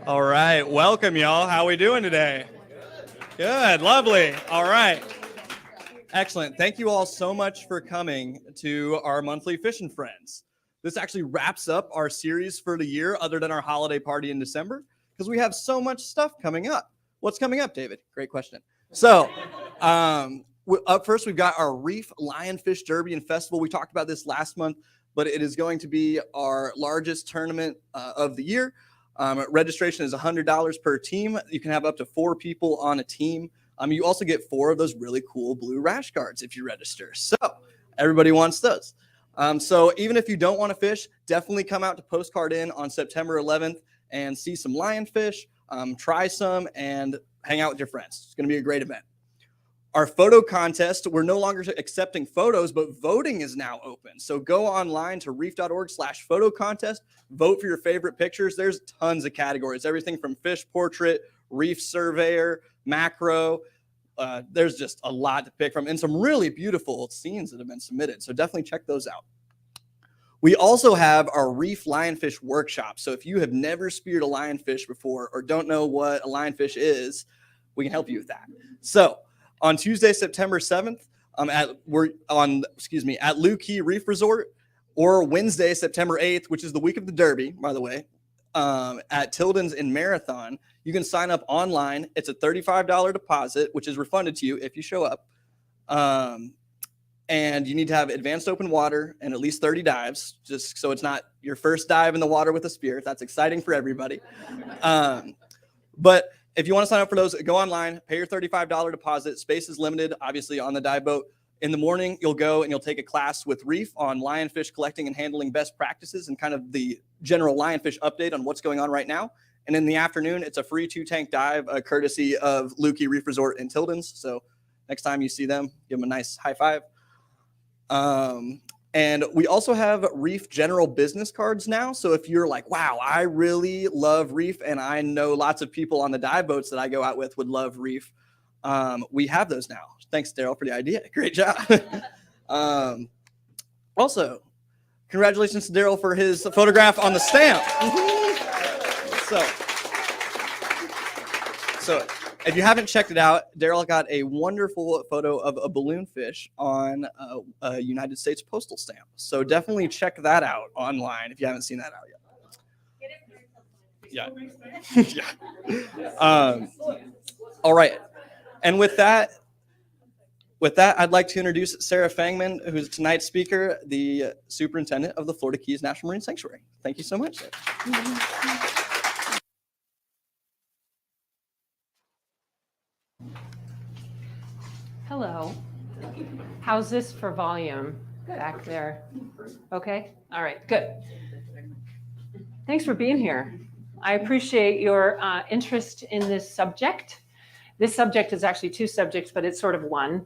All right, welcome y'all. How we doing today? Good, lovely. All right. Excellent. Thank you all so much for coming to our monthly Fishing Friends. This actually wraps up our series for the year other than our holiday party in December because we have so much stuff coming up. What's coming up, David? Great question. So up first, we've got our Reef Lionfish Derby and Festival. We talked about this last month, but it is going to be our largest tournament of the year. Registration is $100 per team. You can have up to 4 people on a team. You also get 4 of those really cool blue rash cards if you register. So everybody wants those. So even if you don't want to fish, definitely come out to Postcard Inn on September 11th and see some lionfish, try some, and hang out with your friends. It's going to be a great event. Our photo contest, we're no longer accepting photos, but voting is now open. So go online to reef.org/photo contest, vote for your favorite pictures. There's tons of categories, everything from fish portrait, reef surveyor, macro. There's just a lot to pick from and some really beautiful scenes that have been submitted. So definitely check those out. We also have our Reef Lionfish Workshop. So if you have never speared a lionfish before or don't know what a lionfish is, we can help you with that. So on Tuesday, September 7th, at Lou Key Reef Resort, or Wednesday, September 8th, which is the week of the Derby, by the way, at Tilden's in Marathon. You can sign up online. It's a $35 deposit, which is refunded to you if you show up. And you need to have advanced open water and at least 30 dives, just so it's not your first dive in the water with a spear. That's exciting for everybody. But if you want to sign up for those, go online, pay your $35 deposit. Space is limited, obviously, on the dive boat. In the morning, you'll go and you'll take a class with Reef on lionfish collecting and handling best practices and kind of the general lionfish update on what's going on right now. And in the afternoon, it's a free 2-tank dive, courtesy of Lou Key Reef Resort in Tilden's. So next time you see them, give them a nice high five. And we also have Reef general business cards now. So if you're like, wow, I really love Reef and I know lots of people on the dive boats that I go out with would love Reef, we have those now. Thanks, Daryl, for the idea. Great job. Also, congratulations to Daryl for his photograph on the stamp. So if you haven't checked it out, Daryl got a wonderful photo of a balloon fish on a United States postal stamp. So definitely check that out online if you haven't seen that out yet. Yeah. All right. And with that, I'd like to introduce Sarah Fangman, who's tonight's speaker, the Superintendent of the Florida Keys National Marine Sanctuary. Thank you so much, Sarah. Hello. How's this for volume back there? Okay. All right. Good. Thanks for being here. I appreciate your interest in this subject. This subject is actually 2 subjects, but it's sort of one.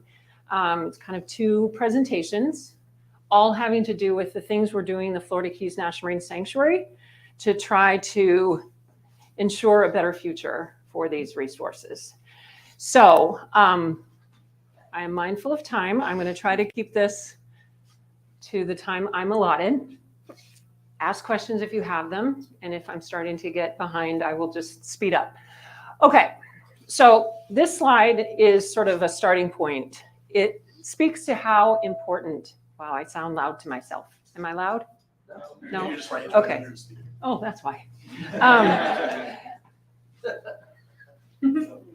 It's kind of 2 presentations, all having to do with the things we're doing in the Florida Keys National Marine Sanctuary to try to ensure a better future for these resources. So I am mindful of time. I'm going to try to keep this to the time I'm allotted. Ask questions if you have them. And if I'm starting to get behind, I will just speed up. Okay, so this slide is sort of a starting point. It speaks to how important, wow, I sound loud to myself. Am I loud? No? Okay. Oh, that's why.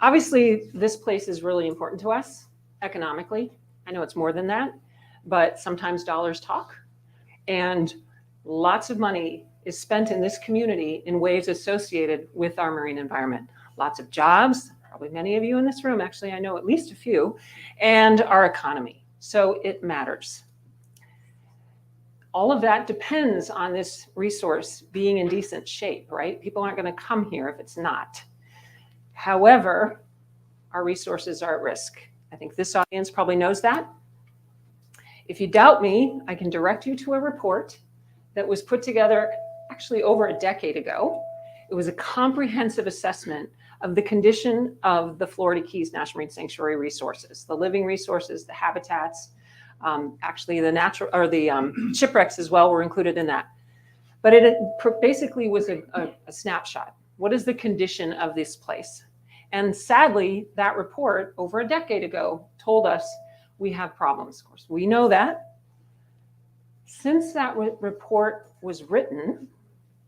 Obviously, this place is really important to us economically. I know it's more than that, but sometimes dollars talk. And lots of money is spent in this community in ways associated with our marine environment. Lots of jobs, probably many of you in this room, actually, I know at least a few, and our economy. So it matters. All of that depends on this resource being in decent shape, right? People aren't going to come here if it's not. However, our resources are at risk. I think this audience probably knows that. If you doubt me, I can direct you to a report that was put together actually over a decade ago. It was a comprehensive assessment of the condition of the Florida Keys National Marine Sanctuary resources, the living resources, the habitats, actually the natural or the shipwrecks as well were included in that. But it basically was a snapshot. What is the condition of this place? And sadly, that report over a decade ago told us we have problems. Of course, we know that. Since that report was written,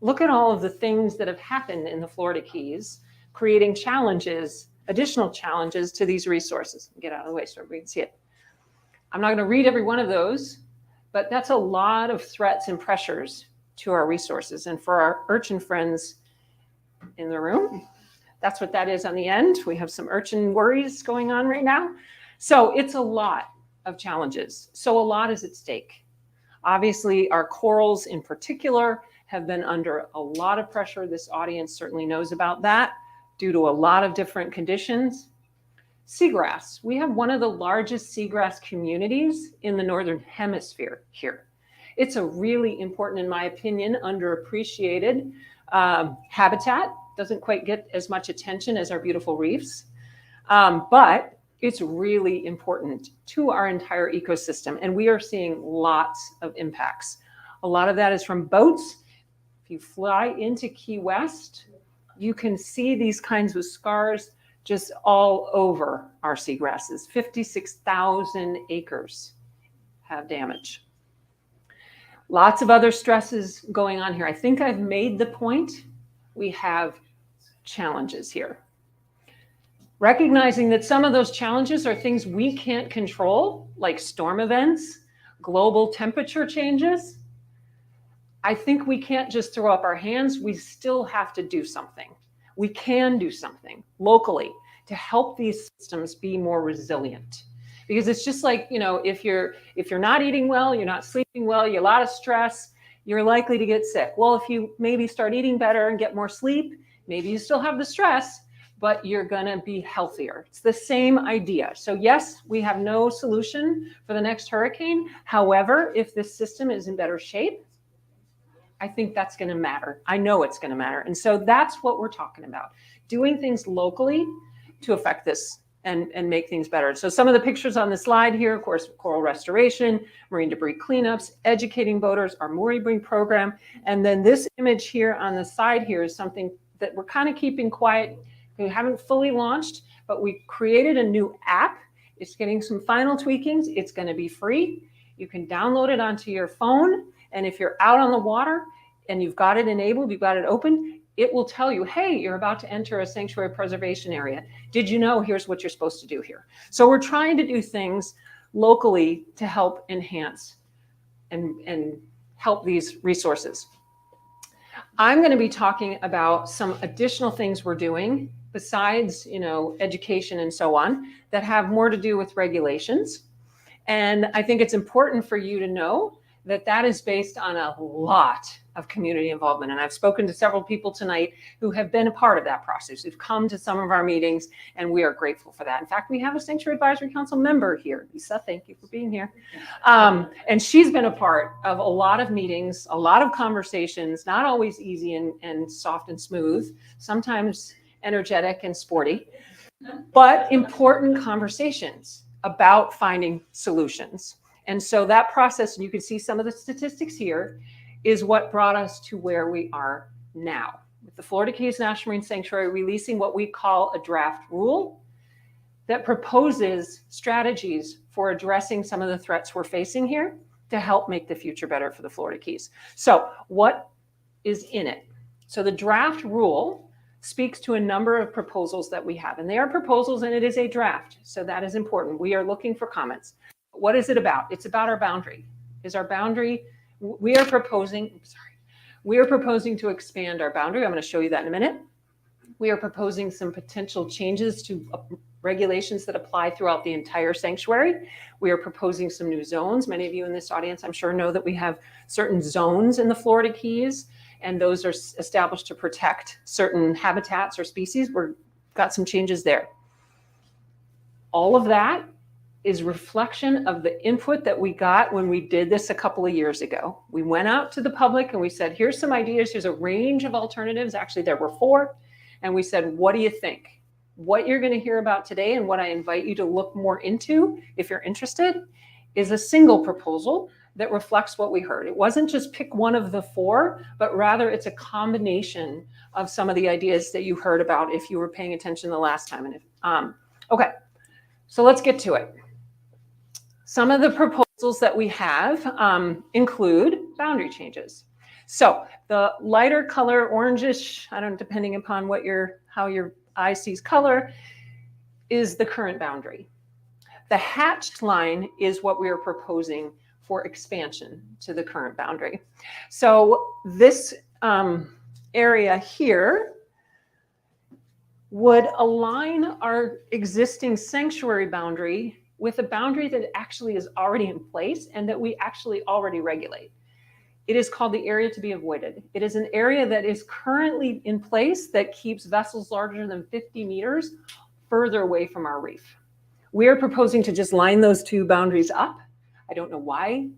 look at all of the things that have happened in the Florida Keys, creating challenges, additional challenges to these resources. Get out of the way so everybody can see it. I'm not going to read every one of those, but that's a lot of threats and pressures to our resources. And for our urchin friends in the room, that's what that is on the end. We have some urchin worries going on right now. So it's a lot of challenges. So a lot is at stake. Obviously, our corals in particular have been under a lot of pressure. This audience certainly knows about that due to a lot of different conditions. Seagrass. We have one of the largest seagrass communities in the Northern Hemisphere here. It's a really important, in my opinion, underappreciated habitat. Doesn't quite get as much attention as our beautiful reefs, but it's really important to our entire ecosystem. And we are seeing lots of impacts. A lot of that is from boats. If you fly into Key West, you can see these kinds of scars just all over our seagrasses. 56,000 acres have damage. Lots of other stresses going on here. I think I've made the point. We have challenges here. Recognizing that some of those challenges are things we can't control, like storm events, global temperature changes. I think we can't just throw up our hands. We still have to do something. We can do something locally to help these systems be more resilient. Because it's just like, you know, if you're not eating well, you're not sleeping well, you have a lot of stress, you're likely to get sick. Well, if you maybe start eating better and get more sleep, maybe you still have the stress, but you're gonna be healthier. It's the same idea. So yes, we have no solution for the next hurricane. However, if this system is in better shape, I think that's gonna matter. I know it's gonna matter. And so that's what we're talking about. Doing things locally to affect this and make things better. So some of the pictures on the slide here, of course, coral restoration, marine debris cleanups, educating boaters, our mooring program. And then this image here on the side here is something that we're kind of keeping quiet. We haven't fully launched, but we created a new app. It's getting some final tweakings. It's going to be free. You can download it onto your phone. And if you're out on the water and you've got it enabled, you've got it open, it will tell you, hey, you're about to enter a sanctuary preservation area. Did you know here's what you're supposed to do here? So we're trying to do things locally to help enhance and help these resources. I'm going to be talking about some additional things we're doing besides, you know, education and so on that have more to do with regulations. And I think it's important for you to know that that is based on a lot of community involvement. And I've spoken to several people tonight who have been a part of that process, who've come to some of our meetings, and we are grateful for that. In fact, we have a Sanctuary Advisory Council member here. Lisa, thank you for being here. And she's been a part of a lot of meetings, a lot of conversations, not always easy and soft and smooth, sometimes energetic and sporty, but important conversations about finding solutions. And so that process, and you can see some of the statistics here, is what brought us to where we are now. With the Florida Keys National Marine Sanctuary releasing what we call a draft rule that proposes strategies for addressing some of the threats we're facing here to help make the future better for the Florida Keys. So what is in it? So the draft rule speaks to a number of proposals that we have, and they are proposals and it is a draft. So that is important. We are looking for comments. What is it about? It's about our boundary. Is our boundary, we are proposing to expand our boundary. I'm going to show you that in a minute. We are proposing some potential changes to regulations that apply throughout the entire sanctuary. We are proposing some new zones. Many of you in this audience, I'm sure, know that we have certain zones in the Florida Keys, and those are established to protect certain habitats or species. We've got some changes there. All of that is reflection of the input that we got when we did this a couple of years ago. We went out to the public and we said, here's some ideas. Here's a range of alternatives. Actually, there were 4. And we said, what do you think? What you're going to hear about today, and what I invite you to look more into if you're interested, is a single proposal that reflects what we heard. It wasn't just pick one of the four, but rather it's a combination of some of the ideas that you heard about if you were paying attention the last time. Okay, so let's get to it. Some of the proposals that we have include boundary changes. So the lighter color, orangish, depending upon how your eye sees color, is the current boundary. The hatched line is what we are proposing for expansion to the current boundary. So this area here would align our existing sanctuary boundary with a boundary that actually is already in place and that we actually already regulate. It is called the area to be avoided. It is an area that is currently in place that keeps vessels larger than 50 meters further away from our reef. We are proposing to just line those two boundaries up. I don't know why.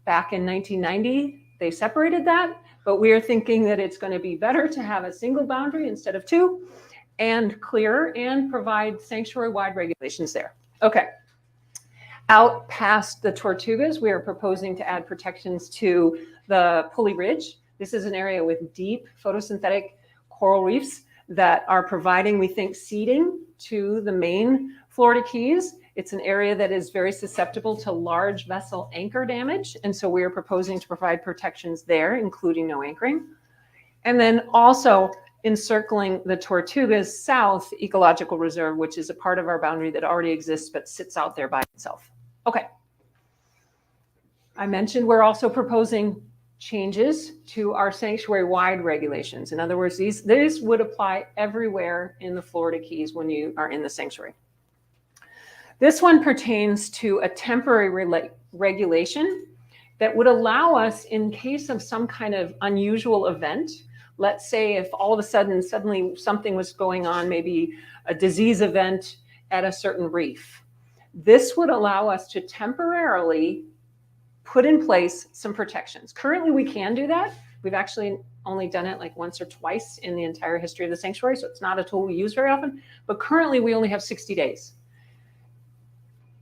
Back in 1990, they separated that, but we are thinking that it's going to be better to have a single boundary instead of two, and clearer, and provide sanctuary-wide regulations there. Okay. Out past the Tortugas, we are proposing to add protections to the Pulley Ridge. This is an area with deep photosynthetic coral reefs that are providing, we think, seeding to the main Florida Keys. It's an area that is very susceptible to large vessel anchor damage. And so we are proposing to provide protections there, including no anchoring. And then also encircling the Tortugas South Ecological Reserve, which is a part of our boundary that already exists but sits out there by itself. Okay. I mentioned we're also proposing changes to our sanctuary-wide regulations. In other words, these would apply everywhere in the Florida Keys when you are in the sanctuary. This one pertains to a temporary regulation that would allow us, in case of some kind of unusual event, let's say if all of a sudden, suddenly something was going on, maybe a disease event at a certain reef, this would allow us to temporarily put in place some protections. Currently, we can do that. We've actually only done it like once or twice in the entire history of the sanctuary, so it's not a tool we use very often. But currently, we only have 60 days.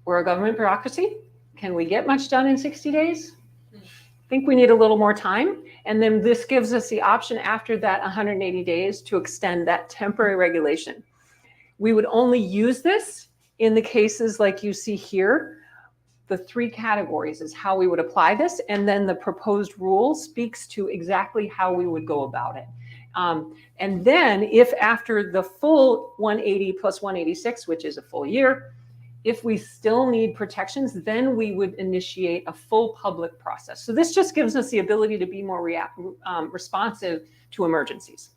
We're a government bureaucracy. Can we get much done in 60 days? I think we need a little more time. And then this gives us the option after that 180 days to extend that temporary regulation. We would only use this in the cases like you see here. The three categories is how we would apply this. And then the proposed rule speaks to exactly how we would go about it. And then if after the full 180 plus 186, which is a full year, if we still need protections, then we would initiate a full public process. So this just gives us the ability to be more responsive to emergencies.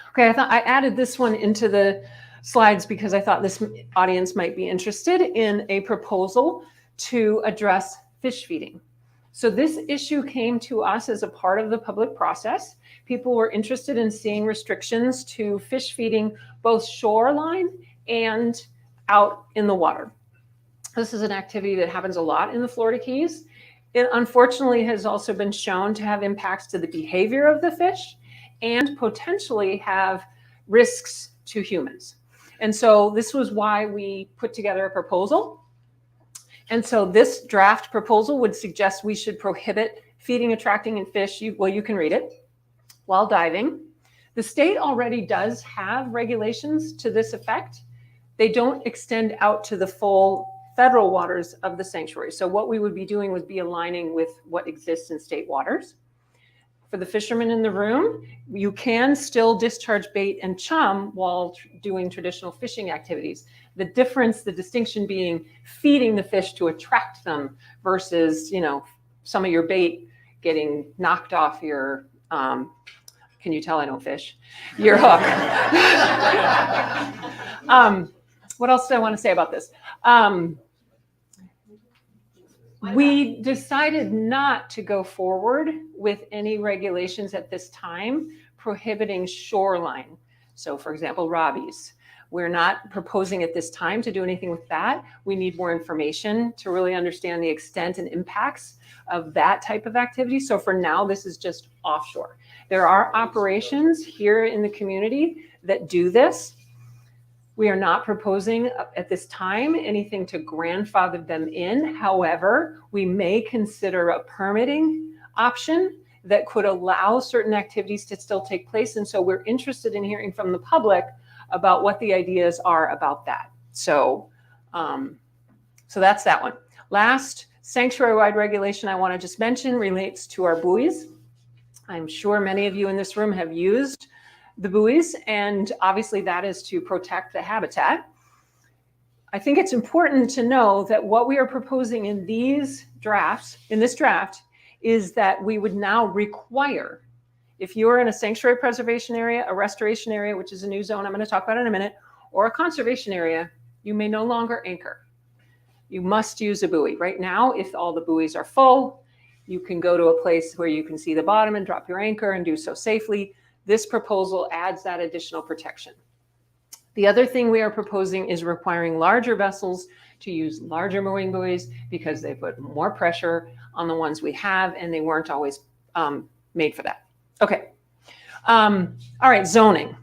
Okay, I thought I added this one into the slides because I thought this audience might be interested in a proposal to address fish feeding. So this issue came to us as a part of the public process. People were interested in seeing restrictions to fish feeding, both shoreline and out in the water. This is an activity that happens a lot in the Florida Keys. It unfortunately has also been shown to have impacts to the behavior of the fish and potentially have risks to humans. And so this was why we put together a proposal. And so this draft proposal would suggest we should prohibit feeding, attracting, and fish, you can read it, while diving. The state already does have regulations to this effect. They don't extend out to the full federal waters of the sanctuary. So what we would be doing would be aligning with what exists in state waters. For the fishermen in the room, you can still discharge bait and chum while doing traditional fishing activities. The difference, the distinction being feeding the fish to attract them versus, some of your bait getting knocked off your, can you tell I don't fish? Your hook. What else do I want to say about this? We decided not to go forward with any regulations at this time prohibiting shoreline. So for example, robbies. We're not proposing at this time to do anything with that. We need more information to really understand the extent and impacts of that type of activity. So for now, this is just offshore. There are operations here in the community that do this. We are not proposing at this time anything to grandfather them in. However, we may consider a permitting option that could allow certain activities to still take place. And so we're interested in hearing from the public about what the ideas are about that. So that's that one. Last sanctuary-wide regulation I want to just mention relates to our buoys. I'm sure many of you in this room have used the buoys, and obviously that is to protect the habitat. I think it's important to know that what we are proposing in this draft, is that we would now require, if you're in a sanctuary preservation area, a restoration area, which is a new zone I'm going to talk about in a minute, or a conservation area, you may no longer anchor. You must use a buoy. Right now, if all the buoys are full, you can go to a place where you can see the bottom and drop your anchor and do so safely. This proposal adds that additional protection. The other thing we are proposing is requiring larger vessels to use larger mooring buoys because they put more pressure on the ones we have, and they weren't always made for that. Okay. All right, zoning.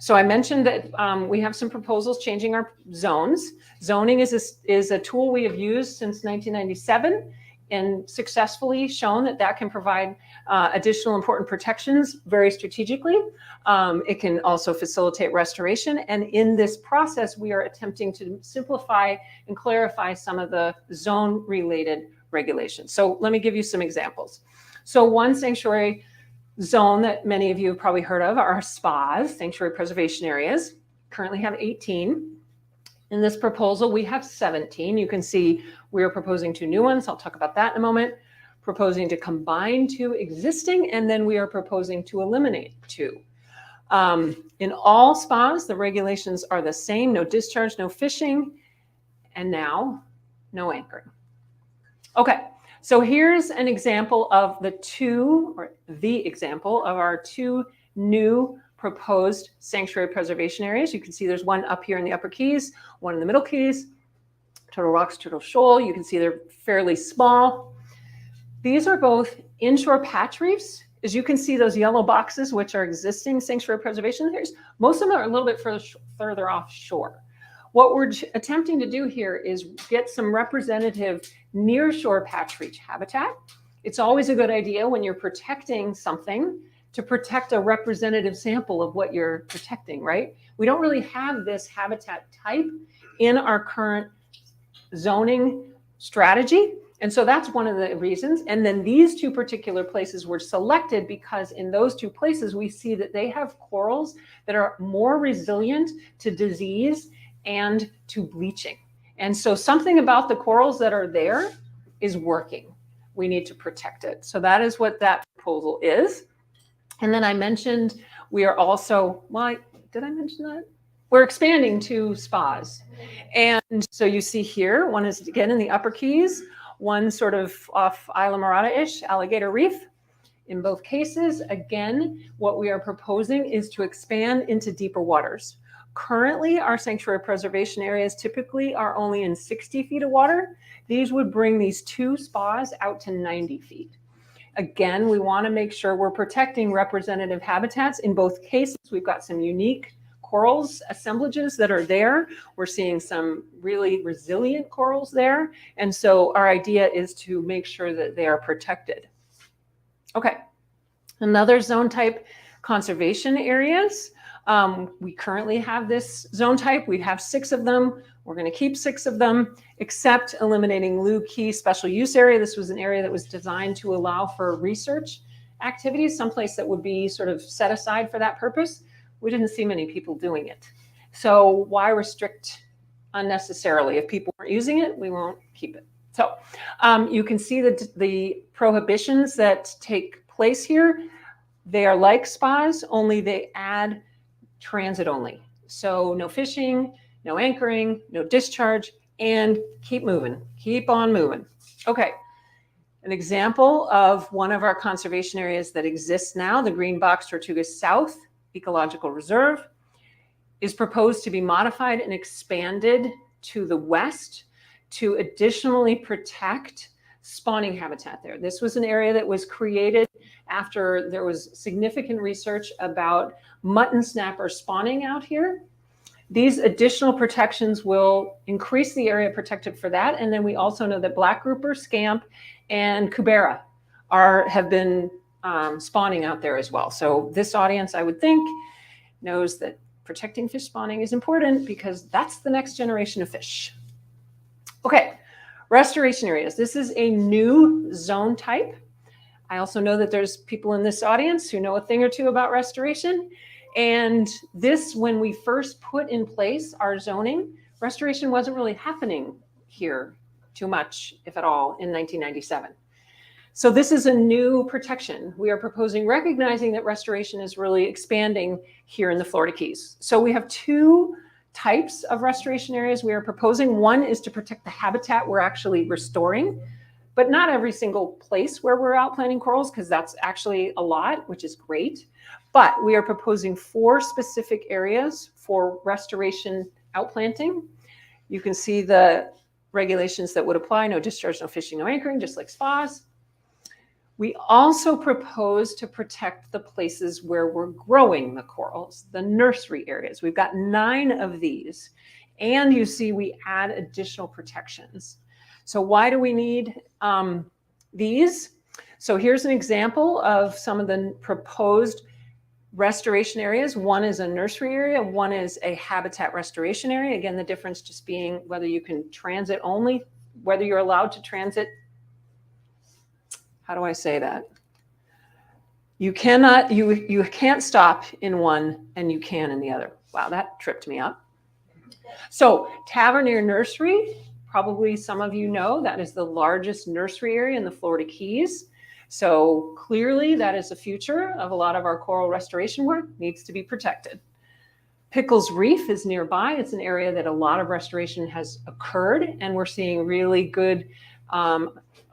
So I mentioned that we have some proposals changing our zones. Zoning is a tool we have used since 1997 and successfully shown that can provide additional important protections very strategically. It can also facilitate restoration. And in this process, we are attempting to simplify and clarify some of the zone-related regulations. So let me give you some examples. So one sanctuary zone that many of you have probably heard of are spas, sanctuary preservation areas. Currently have 18. In this proposal, we have 17. You can see we are proposing 2 new ones. I'll talk about that in a moment. Proposing to combine 2 existing, and then we are proposing to eliminate 2. In all spas, the regulations are the same: no discharge, no fishing, and now no anchoring. Okay, so here's an example of the example of our 2 new proposed sanctuary preservation areas. You can see there's one up here in the Upper Keys, one in the Middle Keys, Turtle Rocks, Turtle Shoal. You can see they're fairly small. These are both inshore patch reefs. As you can see, those yellow boxes, which are existing sanctuary preservation areas, most of them are a little bit further offshore. What we're attempting to do here is get some representative nearshore patch reef habitat. It's always a good idea when you're protecting something to protect a representative sample of what you're protecting, right? We don't really have this habitat type in our current zoning strategy. And so that's one of the reasons. And then these 2 particular places were selected because in those 2 places, we see that they have corals that are more resilient to disease and to bleaching. And so something about the corals that are there is working. We need to protect it. So that is what that proposal is. And then I mentioned we are also, did I mention that? We're expanding to spas. And so you see here, one is again in the Upper Keys, one sort of off Isla Morada-ish, Alligator Reef. In both cases, again, what we are proposing is to expand into deeper waters. Currently, our sanctuary preservation areas typically are only in 60 feet of water. These would bring these 2 spas out to 90 feet. Again, we want to make sure we're protecting representative habitats. In both cases, we've got some unique corals assemblages that are there. We're seeing some really resilient corals there. And so our idea is to make sure that they are protected. Okay, another zone type, conservation areas. We currently have this zone type. We have 6 of them. We're going to keep 6 of them, except eliminating Lou Key special use area. This was an area that was designed to allow for research activities, someplace that would be sort of set aside for that purpose. We didn't see many people doing it. So why restrict unnecessarily? If people aren't using it, we won't keep it. So you can see the prohibitions that take place here. They are like spas, only they add transit only. So no fishing, no anchoring, no discharge, and keep moving, keep on moving. Okay, an example of one of our conservation areas that exists now, the Green Box Tortuga South Ecological Reserve, is proposed to be modified and expanded to the west to additionally protect spawning habitat there. This was an area that was created after there was significant research about mutton snapper spawning out here. These additional protections will increase the area protected for that. And then we also know that black grouper, scamp, and cubera have been spawning out there as well. So this audience, I would think, knows that protecting fish spawning is important because that's the next generation of fish. Okay, restoration areas. This is a new zone type. I also know that there's people in this audience who know a thing or two about restoration. And this, when we first put in place our zoning, restoration wasn't really happening here too much, if at all, in 1997. So this is a new protection. We are proposing, recognizing that restoration is really expanding here in the Florida Keys. So we have two types of restoration areas we are proposing. One is to protect the habitat we're actually restoring, but not every single place where we're outplanting corals, because that's actually a lot, which is great. But we are proposing 4 specific areas for restoration outplanting. You can see the regulations that would apply: no discharge, no fishing, no anchoring, just like spas. We also propose to protect the places where we're growing the corals, the nursery areas. We've got 9 of these. And you see we add additional protections. So why do we need these? So here's an example of some of the proposed restoration areas. One is a nursery area, one is a habitat restoration area. Again, the difference just being whether you can transit only, whether you're allowed to transit. How do I say that? You cannot, you can't stop in one and you can in the other. Wow, that tripped me up. So Tavernier Nursery, probably some of you know, that is the largest nursery area in the Florida Keys. So clearly that is the future of a lot of our coral restoration work, needs to be protected. Pickles Reef is nearby. It's an area that a lot of restoration has occurred, and we're seeing really good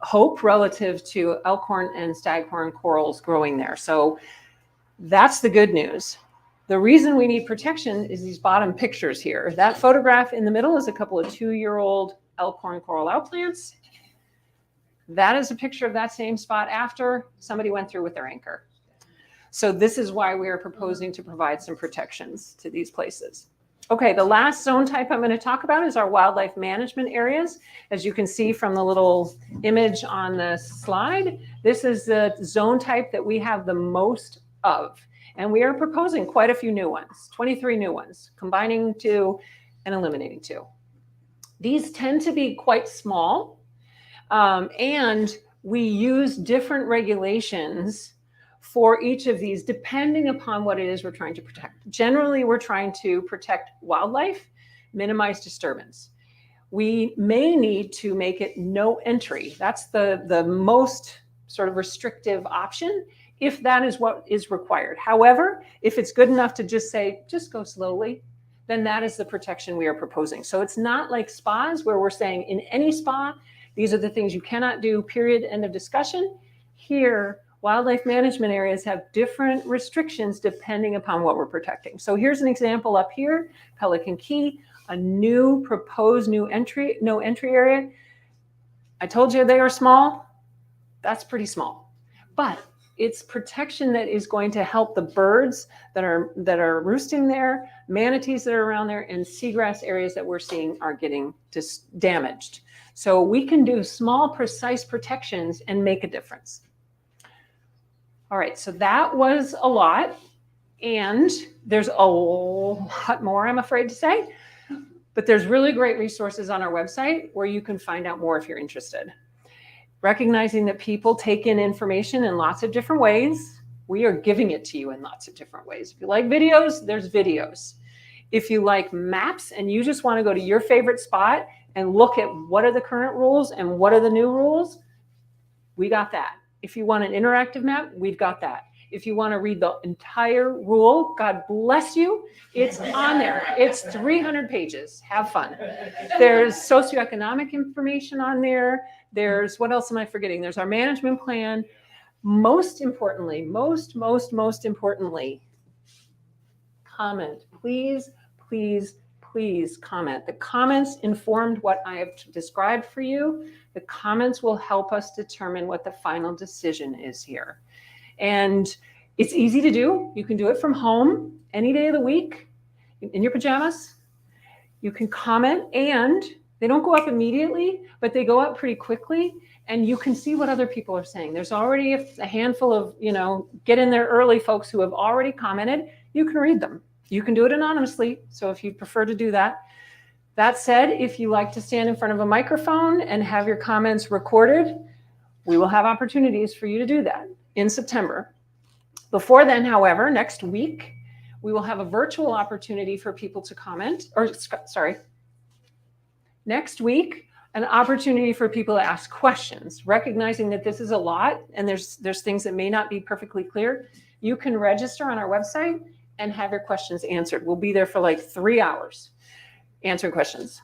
hope relative to elkhorn and staghorn corals growing there. So that's the good news. The reason we need protection is these bottom pictures here. That photograph in the middle is a couple of 2-year-old elkhorn coral outplants. That is a picture of that same spot after somebody went through with their anchor. So this is why we are proposing to provide some protections to these places. Okay, the last zone type I'm going to talk about is our wildlife management areas. As you can see from the little image on the slide, this is the zone type that we have the most of. And we are proposing quite a few new ones, 23 new ones, combining 2 and eliminating 2. These tend to be quite small. And we use different regulations for each of these, depending upon what it is we're trying to protect. Generally, we're trying to protect wildlife, minimize disturbance. We may need to make it no entry. That's the most sort of restrictive option, if that is what is required. However, if it's good enough to just say, just go slowly, then that is the protection we are proposing. So it's not like spas where we're saying in any spa, these are the things you cannot do, period, end of discussion. Here, wildlife management areas have different restrictions depending upon what we're protecting. So here's an example up here, Pelican Key, a new proposed no entry area. I told you they are small. That's pretty small. But it's protection that is going to help the birds that are roosting there, manatees that are around there, and seagrass areas that we're seeing are getting damaged. So we can do small, precise protections and make a difference. All right, so that was a lot. And there's a lot more, I'm afraid to say. But there's really great resources on our website where you can find out more if you're interested. Recognizing that people take in information in lots of different ways, we are giving it to you in lots of different ways. If you like videos, there's videos. If you like maps and you just want to go to your favorite spot and look at what are the current rules and what are the new rules, we got that. If you want an interactive map, we've got that. If you want to read the entire rule, God bless you, it's on there. It's 300 pages. Have fun. There's socioeconomic information on there. There's, what else am I forgetting? There's our management plan. Most importantly, most importantly, comment. Please, please, please comment. The comments informed what I have described for you. The comments will help us determine what the final decision is here. And it's easy to do. You can do it from home any day of the week in your pajamas. You can comment, and they don't go up immediately, but they go up pretty quickly, and you can see what other people are saying. There's already a handful of, get in there early folks who have already commented. You can read them. You can do it anonymously, so if you prefer to do that. That said, if you like to stand in front of a microphone and have your comments recorded, we will have opportunities for you to do that in September. Before then, however, next week, we will have a virtual opportunity for people to comment, next week, an opportunity for people to ask questions, recognizing that this is a lot and there's things that may not be perfectly clear. You can register on our website and have your questions answered. We'll be there for like 3 hours answering questions.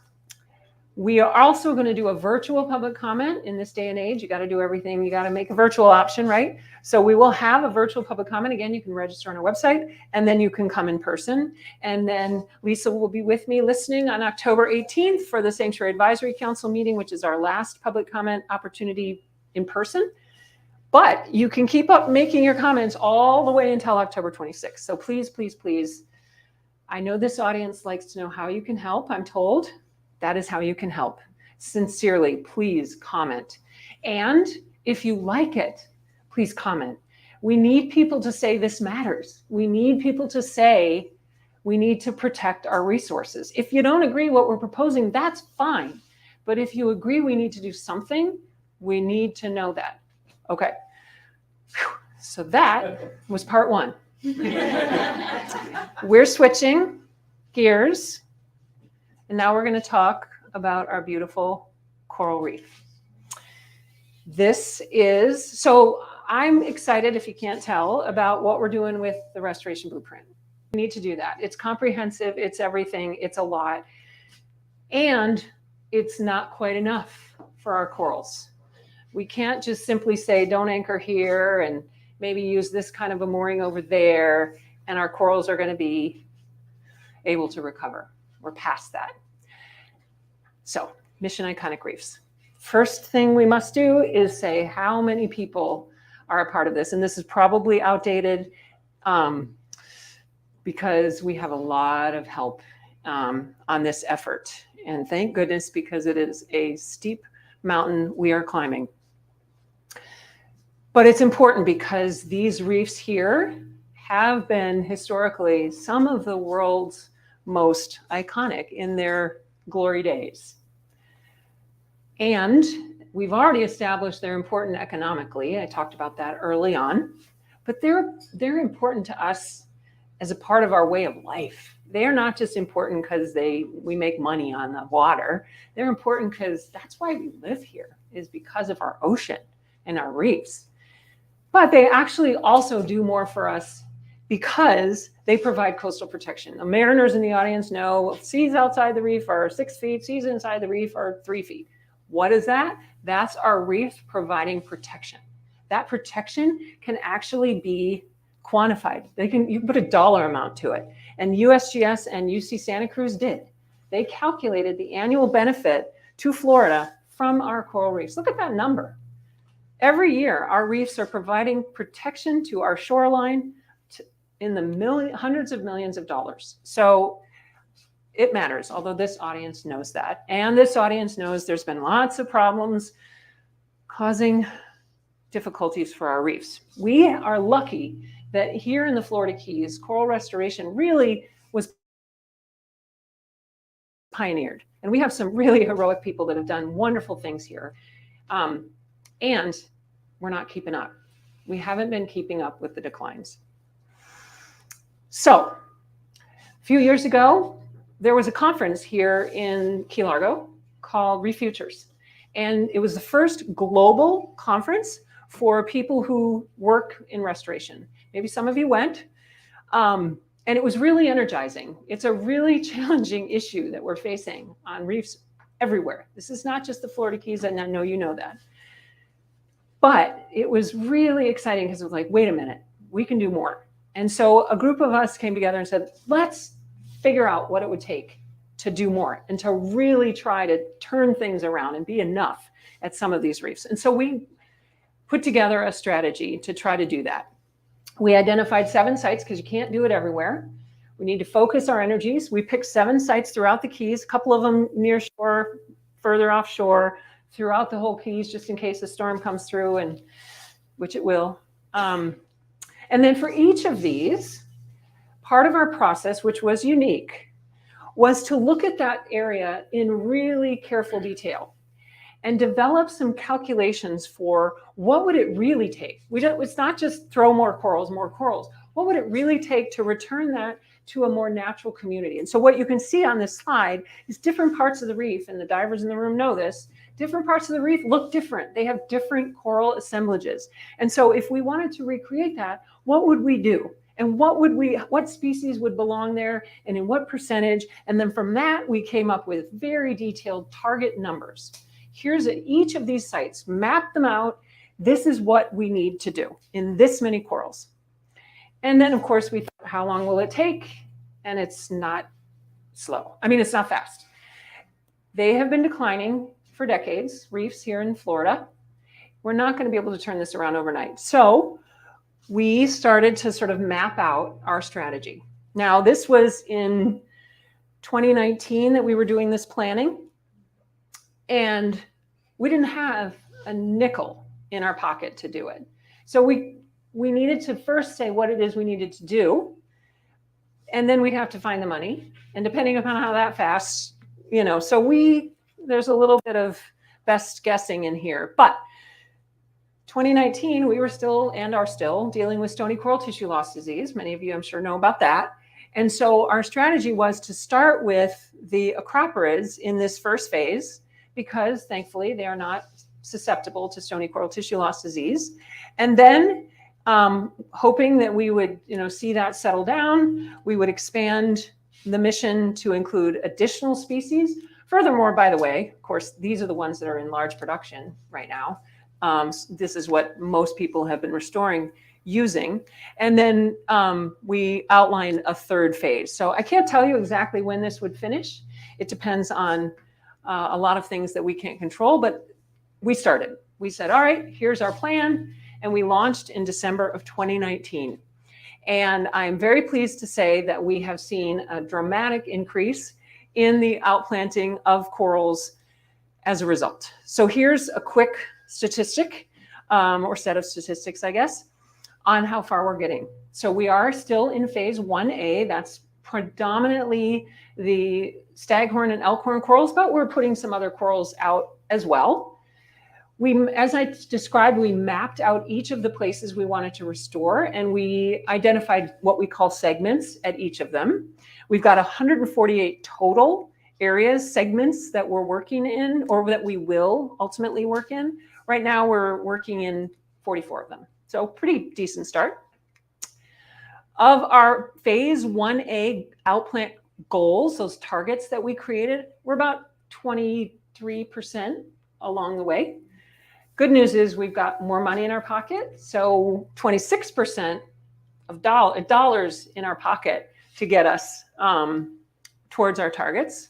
We are also going to do a virtual public comment in this day and age. You got to do everything. You got to make a virtual option, right? So we will have a virtual public comment. Again, you can register on our website, and then you can come in person. And then Lisa will be with me listening on October 18th for the Sanctuary Advisory Council meeting, which is our last public comment opportunity in person. But you can keep up making your comments all the way until October 26th. So please, please, please. I know this audience likes to know how you can help, I'm told. That is how you can help. Sincerely, please comment. And if you like it, please comment. We need people to say this matters. We need people to say we need to protect our resources. If you don't agree what we're proposing, that's fine. But if you agree we need to do something, we need to know that. Okay. So that was part one. We're switching gears. And now we're going to talk about our beautiful coral reef. So I'm excited, if you can't tell, about what we're doing with the restoration blueprint. We need to do that. It's comprehensive. It's everything. It's a lot. And it's not quite enough for our corals. We can't just simply say, don't anchor here and maybe use this kind of a mooring over there, and our corals are going to be able to recover. We're past that. So, Mission Iconic Reefs. First thing we must do is say how many people are a part of this. And this is probably outdated because we have a lot of help on this effort. And thank goodness, because it is a steep mountain we are climbing. But it's important because these reefs here have been historically some of the world's most iconic in their glory days. And we've already established they're important economically. I talked about that early on, but they're important to us as a part of our way of life. They're not just important because we make money on the water. They're important because that's why we live here, is because of our ocean and our reefs. But they actually also do more for us because they provide coastal protection. The mariners in the audience know seas outside the reef are 6 feet, seas inside the reef are 3 feet. What is that? That's our reef providing protection. That protection can actually be quantified. You can put a dollar amount to it. And USGS and UC Santa Cruz did. They calculated the annual benefit to Florida from our coral reefs. Look at that number. Every year, our reefs are providing protection to our shoreline in the hundreds of millions of dollars. So it matters, although this audience knows that. And this audience knows there's been lots of problems causing difficulties for our reefs. We are lucky that here in the Florida Keys, coral restoration really was pioneered. And we have some really heroic people that have done wonderful things here. And we're not keeping up. We haven't been keeping up with the declines. So a few years ago, there was a conference here in Key Largo called REEF Futures. And it was the first global conference for people who work in restoration. Maybe some of you went. And it was really energizing. It's a really challenging issue that we're facing on reefs everywhere. This is not just the Florida Keys, and I know you know that. But it was really exciting because it was like, wait a minute, we can do more. And so a group of us came together and said, let's figure out what it would take to do more and to really try to turn things around and be enough at some of these reefs. And so we put together a strategy to try to do that. We identified 7 sites because you can't do it everywhere. We need to focus our energies. We picked 7 sites throughout the Keys, a couple of them near shore, further offshore, throughout the whole Keys, just in case a storm comes through, and which it will. And then for each of these, part of our process, which was unique, was to look at that area in really careful detail and develop some calculations for what would it really take. It's not just throw more corals, more corals. What would it really take to return that to a more natural community? And so what you can see on this slide is different parts of the reef, and the divers in the room know this, different parts of the reef look different. They have different coral assemblages. And so if we wanted to recreate that, what would we do? And what species would belong there and in what percentage? And then from that, we came up with very detailed target numbers. Here's at each of these sites, map them out. This is what we need to do in this many corals. And then of course we thought, how long will it take? And it's not slow. I mean, it's not fast. They have been declining for decades, reefs here in Florida. We're not going to be able to turn this around overnight. So we started to sort of map out our strategy. Now, this was in 2019 that we were doing this planning, and we didn't have a nickel in our pocket to do it. So we needed to first say what it is we needed to do, and then we'd have to find the money. And depending upon how that fast, so there's a little bit of best guessing in here. But 2019, we were still and are still dealing with stony coral tissue loss disease. Many of you, I'm sure, know about that. And so our strategy was to start with the acroporids in this first phase, because thankfully they are not susceptible to stony coral tissue loss disease. And then hoping that we would see that settle down, we would expand the mission to include additional species. Furthermore, by the way, of course, these are the ones that are in large production right now. This is what most people have been restoring using. And then we outlined a third phase. So I can't tell you exactly when this would finish. It depends on a lot of things that we can't control, but we started. We said, all right, here's our plan. And we launched in December of 2019. And I'm very pleased to say that we have seen a dramatic increase in the outplanting of corals as a result. So here's a quick statistic, or set of statistics, I guess, on how far we're getting. So we are still in phase 1A. That's predominantly the staghorn and elkhorn corals, but we're putting some other corals out as well. As I described, we mapped out each of the places we wanted to restore, and we identified what we call segments at each of them. We've got 148 total areas, segments that we're working in, or that we will ultimately work in. Right now, we're working in 44 of them. So pretty decent start. Of our phase 1A outplant goals, those targets that we created, we're about 23% along the way. Good news is we've got more money in our pocket. So 26% of dollars in our pocket to get us towards our targets.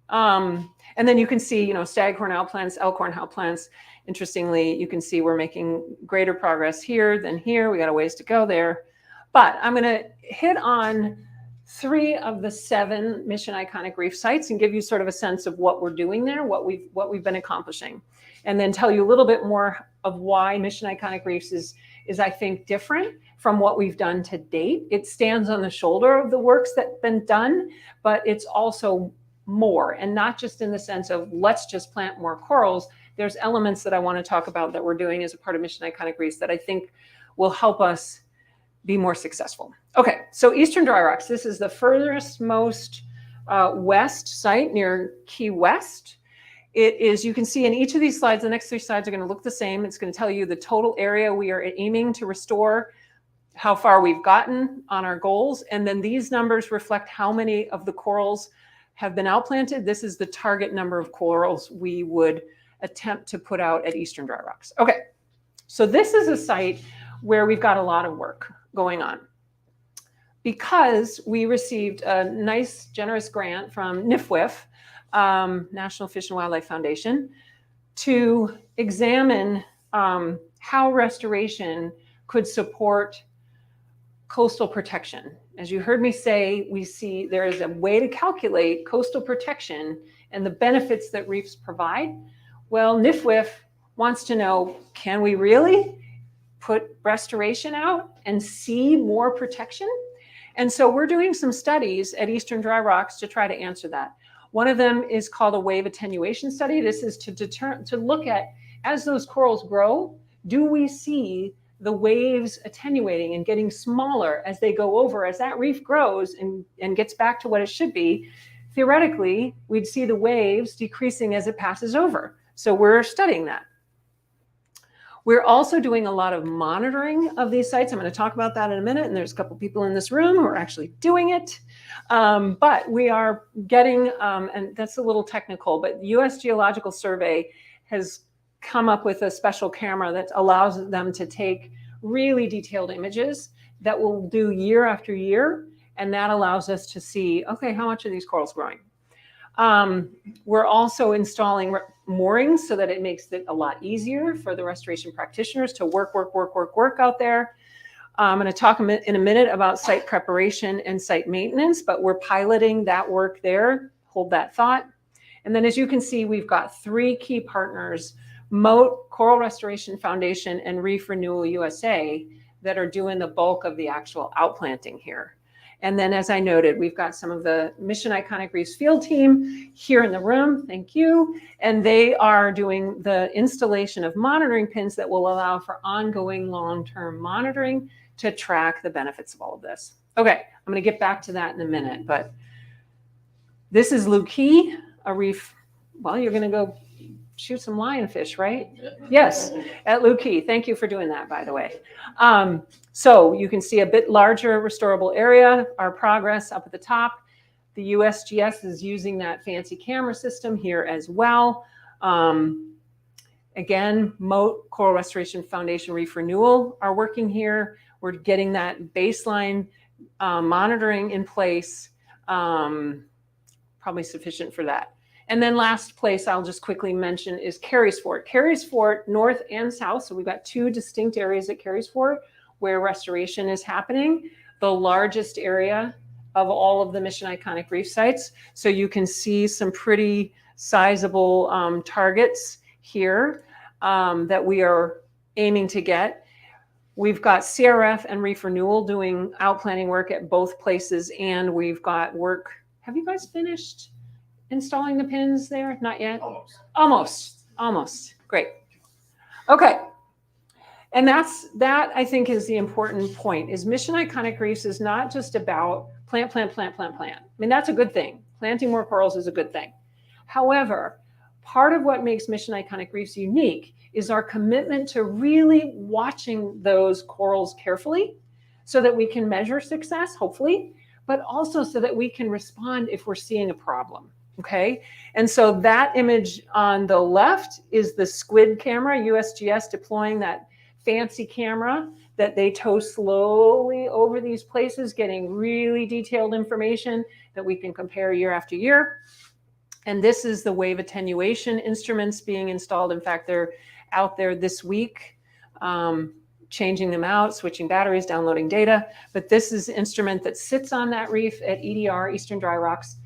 And then you can see, staghorn outplants, elkhorn outplants. Interestingly, you can see we're making greater progress here than here. We got a ways to go there. But I'm going to hit on 3 of the 7 Mission Iconic Reef sites and give you sort of a sense of what we're doing there, what we've been accomplishing, and then tell you a little bit more of why Mission Iconic Reefs is I think different from what we've done to date. It stands on the shoulder of the works that's been done, but it's also more, and not just in the sense of let's just plant more corals. There's elements that I want to talk about that we're doing as a part of Mission Iconic Reefs that I think will help us be more successful. Okay, so Eastern Dry Rocks. This is the furthest most west site near Key West. It is, you can see in each of these slides, the next 3 slides are going to look the same. It's going to tell you the total area we are aiming to restore, how far we've gotten on our goals, and then these numbers reflect how many of the corals have been outplanted. This is the target number of corals we would attempt to put out at Eastern Dry Rocks. Okay, so this is a site where we've got a lot of work going on because we received a nice, generous grant from NFWF, National Fish and Wildlife Foundation, to examine how restoration could support coastal protection. As you heard me say, we see there is a way to calculate coastal protection and the benefits that reefs provide. Well, NIFWIF wants to know, can we really put restoration out and see more protection? And so we're doing some studies at Eastern Dry Rocks to try to answer that. One of them is called a wave attenuation study. This is to look at, as those corals grow, do we see the waves attenuating and getting smaller as they go over? As that reef grows and gets back to what it should be, theoretically, we'd see the waves decreasing as it passes over. So we're studying that. We're also doing a lot of monitoring of these sites. I'm going to talk about that in a minute. And there's a couple people in this room who are actually doing it. But we are getting, and that's a little technical, but the U.S. Geological Survey has come up with a special camera that allows them to take really detailed images that will do year after year. And that allows us to see, okay, how much are these corals growing? We're also installing moorings so that it makes it a lot easier for the restoration practitioners to work out there. I'm going to talk in a minute about site preparation and site maintenance, but we're piloting that work there. Hold that thought. And then as you can see, we've got 3 key partners, Moat, Coral Restoration Foundation, and Reef Renewal USA, that are doing the bulk of the actual outplanting here. And then, as I noted, we've got some of the Mission Iconic Reefs field team here in the room. Thank you. And they are doing the installation of monitoring pins that will allow for ongoing long-term monitoring to track the benefits of all of this. Okay, I'm going to get back to that in a minute. But this is Key, a reef. Well, you're going to go shoot some lionfish, right? Yes, at Key. Thank you for doing that, by the way. So you can see a bit larger restorable area, our progress up at the top. The USGS is using that fancy camera system here as well. Again, Moat, Coral Restoration Foundation, Reef Renewal are working here. We're getting that baseline monitoring in place, probably sufficient for that. And then last place I'll just quickly mention is Carey's Fort. Carey's Fort, north and south. So we've got 2 distinct areas at Carey's Fort where restoration is happening. The largest area of all of the Mission Iconic Reef sites. So you can see some pretty sizable targets here that we are aiming to get. We've got CRF and Reef Renewal doing outplanting work at both places. And we've got work. Have you guys finished installing the pins there? Not yet? Almost. Great. Okay. And that I think is the important point, is Mission Iconic Reefs is not just about plant. I mean, that's a good thing. Planting more corals is a good thing. However, part of what makes Mission Iconic Reefs unique is our commitment to really watching those corals carefully so that we can measure success, hopefully, but also so that we can respond if we're seeing a problem. Okay, and so that image on the left is the squid camera, USGS deploying that fancy camera that they tow slowly over these places, getting really detailed information that we can compare year after year. And this is the wave attenuation instruments being installed. In fact, they're out there this week, changing them out, switching batteries, downloading data. But this is the instrument that sits on that reef at EDR, Eastern Dry Rocks,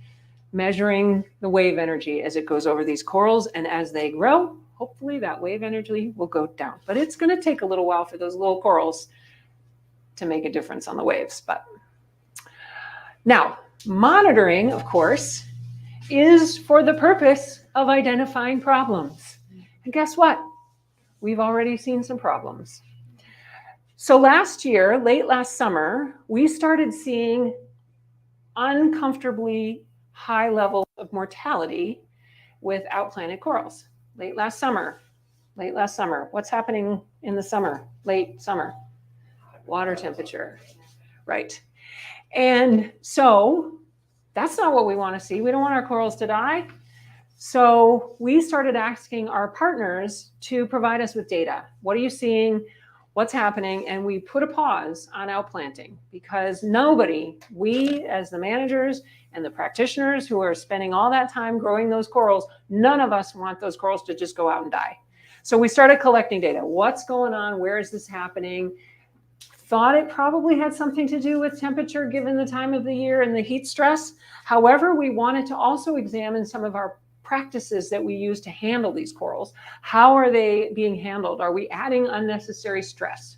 measuring the wave energy as it goes over these corals. And as they grow, hopefully that wave energy will go down. But it's going to take a little while for those little corals to make a difference on the waves. But now, monitoring, of course, is for the purpose of identifying problems. And guess what? We've already seen some problems. So last year, late last summer, we started seeing uncomfortably high levels of mortality with outplanted corals. Late last summer. What's happening in the summer? Late summer. Water temperature. Right. And so that's not what we want to see. We don't want our corals to die. So we started asking our partners to provide us with data. What are you seeing? What's happening? And we put a pause on outplanting because we as the managers and the practitioners who are spending all that time growing those corals, none of us want those corals to just go out and die. So we started collecting data. What's going on? Where is this happening? thought it probably had something to do with temperature given the time of the year and the heat stress. However, we wanted to also examine some of our practices that we use to handle these corals. How are they being handled? Are we adding unnecessary stress?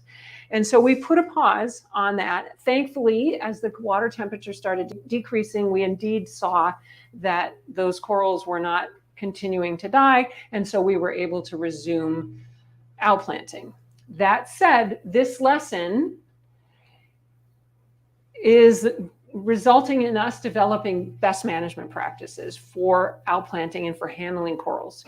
And so we put a pause on that. Thankfully, as the water temperature started decreasing, we indeed saw that those corals were not continuing to die. And so we were able to resume outplanting. That said, this lesson is resulting in us developing best management practices for outplanting and for handling corals.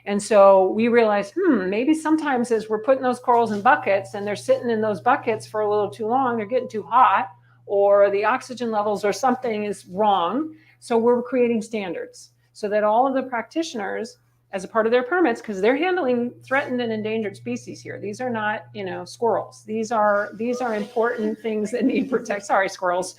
And so we realized, maybe sometimes as we're putting those corals in buckets and they're sitting in those buckets for a little too long, they're getting too hot, or the oxygen levels or something is wrong. So we're creating standards so that all of the practitioners, as a part of their permits, because they're handling threatened and endangered species here. These are not, squirrels. These are important things that need protect. Sorry, squirrels.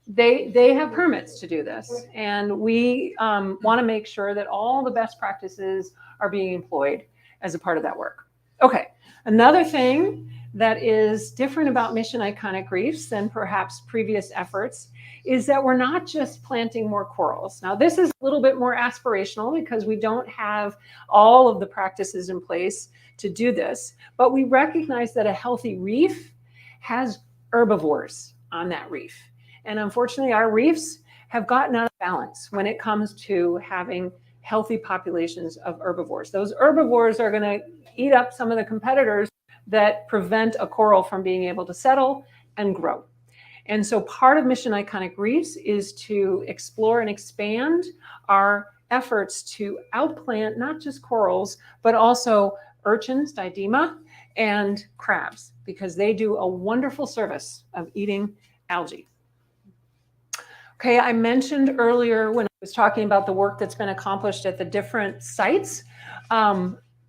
They have permits to do this, and we want to make sure that all the best practices are being employed as a part of that work. Okay, another thing that is different about Mission Iconic Reefs than perhaps previous efforts is that we're not just planting more corals. Now, this is a little bit more aspirational because we don't have all of the practices in place to do this, but we recognize that a healthy reef has herbivores on that reef. And unfortunately, our reefs have gotten out of balance when it comes to having healthy populations of herbivores. Those herbivores are going to eat up some of the competitors that prevent a coral from being able to settle and grow. And so part of Mission Iconic Reefs is to explore and expand our efforts to outplant not just corals, but also urchins, diadema, and crabs, because they do a wonderful service of eating algae. Okay, I mentioned earlier when I was talking about the work that's been accomplished at the different sites.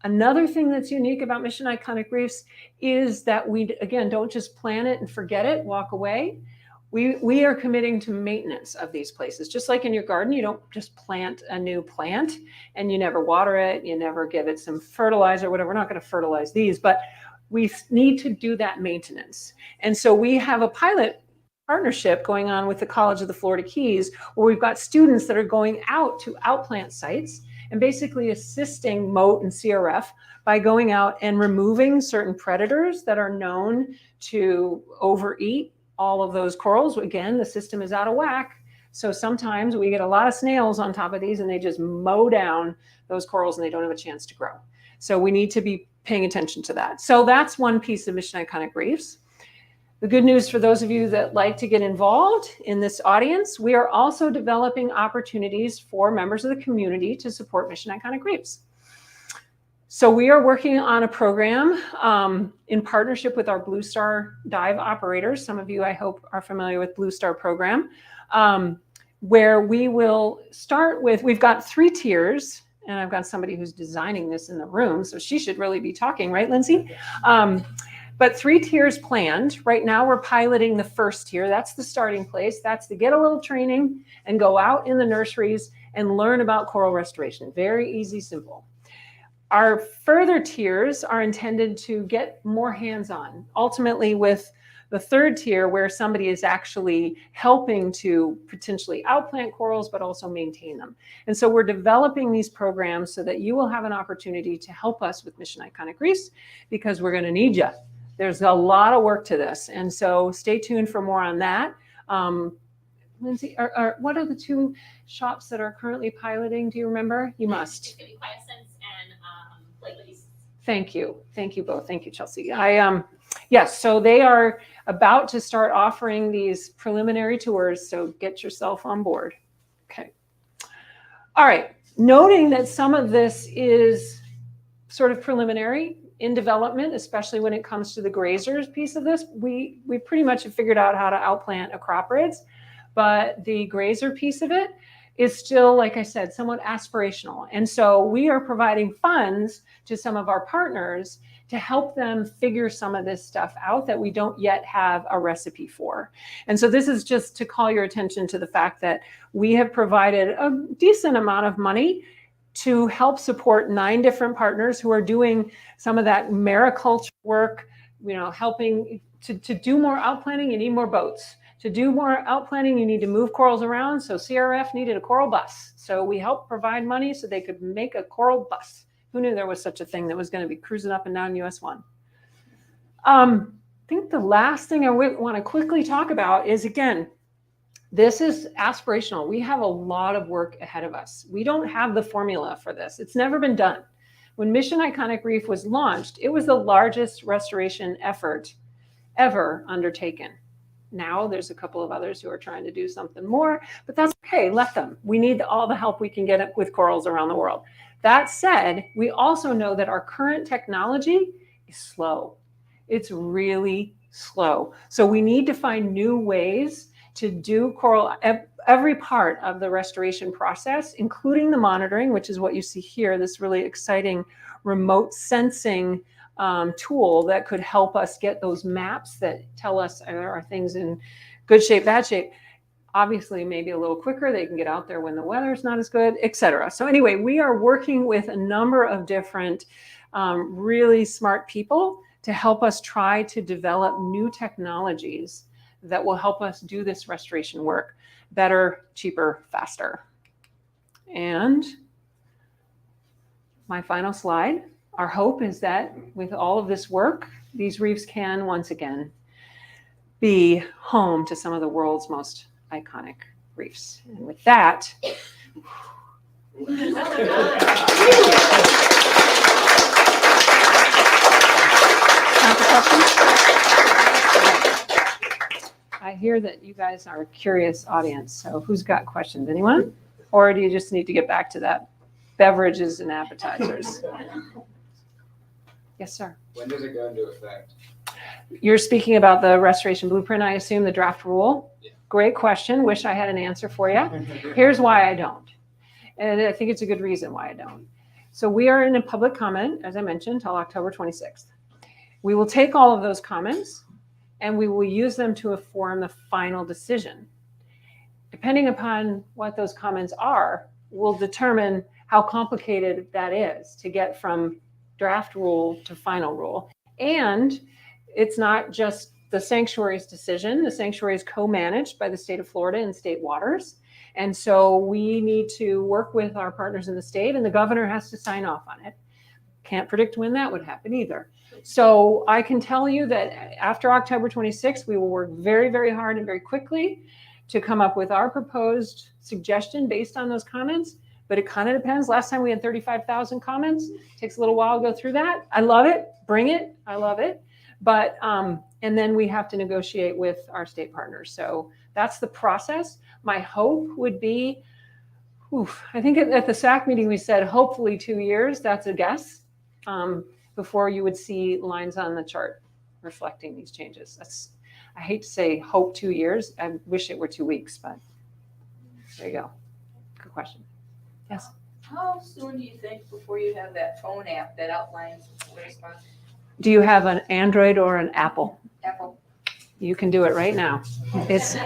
Another thing that's unique about Mission Iconic Reefs is that we, again, don't just plan it and forget it, walk away. We are committing to maintenance of these places. Just like in your garden, you don't just plant a new plant and you never water it, you never give it some fertilizer, whatever. We're not going to fertilize these, but we need to do that maintenance. And so we have a pilot partnership going on with the College of the Florida Keys, where we've got students that are going out to outplant sites and basically assisting MOAT and CRF by going out and removing certain predators that are known to overeat all of those corals. Again, the system is out of whack. So sometimes we get a lot of snails on top of these and they just mow down those corals and they don't have a chance to grow. So we need to be paying attention to that. So that's one piece of Mission Iconic Reefs. The good news for those of you that like to get involved in this audience, we are also developing opportunities for members of the community to support Mission Iconic Reefs. So we are working on a program in partnership with our Blue Star dive operators. Some of you, I hope, are familiar with Blue Star program, where we will start with, we've got 3 tiers, and I've got somebody who's designing this in the room, so she should really be talking, right, Lindsay? But 3 tiers planned. Right now we're piloting the first tier. That's the starting place. That's to get a little training and go out in the nurseries and learn about coral restoration. Very easy, simple. Our further tiers are intended to get more hands-on, ultimately with the 3rd tier where somebody is actually helping to potentially outplant corals, but also maintain them. And so we're developing these programs so that you will have an opportunity to help us with Mission Iconic Reefs, because we're going to need you. There's a lot of work to this. And so stay tuned for more on that. Lindsay, what are the 2 shops that are currently piloting? Do you remember? You must. It's going to be Quiescence and Playlace. Thank you. Thank you both. Thank you, Chelsea. Yes, so they are about to start offering these preliminary tours. So get yourself on board. Okay. All right. Noting that some of this is sort of preliminary, in development, especially when it comes to the grazers piece of this, we pretty much have figured out how to outplant acroporids, but the grazer piece of it is still, like I said, somewhat aspirational. And so we are providing funds to some of our partners to help them figure some of this stuff out that we don't yet have a recipe for. And so this is just to call your attention to the fact that we have provided a decent amount of money to help support 9 different partners who are doing some of that mariculture work, helping to do more outplanting. You need more boats. To do more outplanting, you need to move corals around. So CRF needed a coral bus. So we helped provide money so they could make a coral bus. Who knew there was such a thing that was going to be cruising up and down US 1? I think the last thing I want to quickly talk about is, again, this is aspirational. We have a lot of work ahead of us. We don't have the formula for this. It's never been done. When Mission Iconic Reef was launched, it was the largest restoration effort ever undertaken. Now there's a couple of others who are trying to do something more, but that's okay, let them. We need all the help we can get with corals around the world. That said, we also know that our current technology is slow. It's really slow. So we need to find new ways to do coral, every part of the restoration process, including the monitoring, which is what you see here, this really exciting remote sensing tool that could help us get those maps that tell us are things in good shape, bad shape. Obviously, maybe a little quicker. They can get out there when the weather's not as good, etc. So anyway, we are working with a number of different really smart people to help us try to develop new technologies that will help us do this restoration work better, cheaper, faster. And my final slide. Our hope is that with all of this work, these reefs can once again be home to some of the world's most iconic reefs. And with that, time for questions? I hear that you guys are a curious audience, so who's got questions? Anyone? Or do you just need to get back to that beverages and appetizers? Yes, sir. When does it go into effect? You're speaking about the restoration blueprint, I assume, the draft rule? Yeah. Great question. Wish I had an answer for you. Here's why I don't. And I think it's a good reason why I don't. So we are in a public comment, as I mentioned, until October 26th. We will take all of those comments and we will use them to inform the final decision. Depending upon what those comments are, we'll determine how complicated that is to get from draft rule to final rule. And it's not just the sanctuary's decision. The sanctuary is co-managed by the state of Florida and state waters. And so we need to work with our partners in the state, and the governor has to sign off on it. Can't predict when that would happen either. So I can tell you that after October 26th, we will work very, very hard and very quickly to come up with our proposed suggestion based on those comments. But it kind of depends. Last time we had 35,000 comments. It takes a little while to go through that. I love it. Bring it. I love it. But, and then we have to negotiate with our state partners. So that's the process. My hope would be, I think at the SAC meeting, we said hopefully 2 years. That's a guess, before you would see lines on the chart reflecting these changes. I hate to say hope 2 years. I wish it were 2 weeks, but there you go. Good question. Yes. How soon do you think before you have that phone app that outlines the response? Do you have an Android or an Apple? Apple. You can do it right now. It's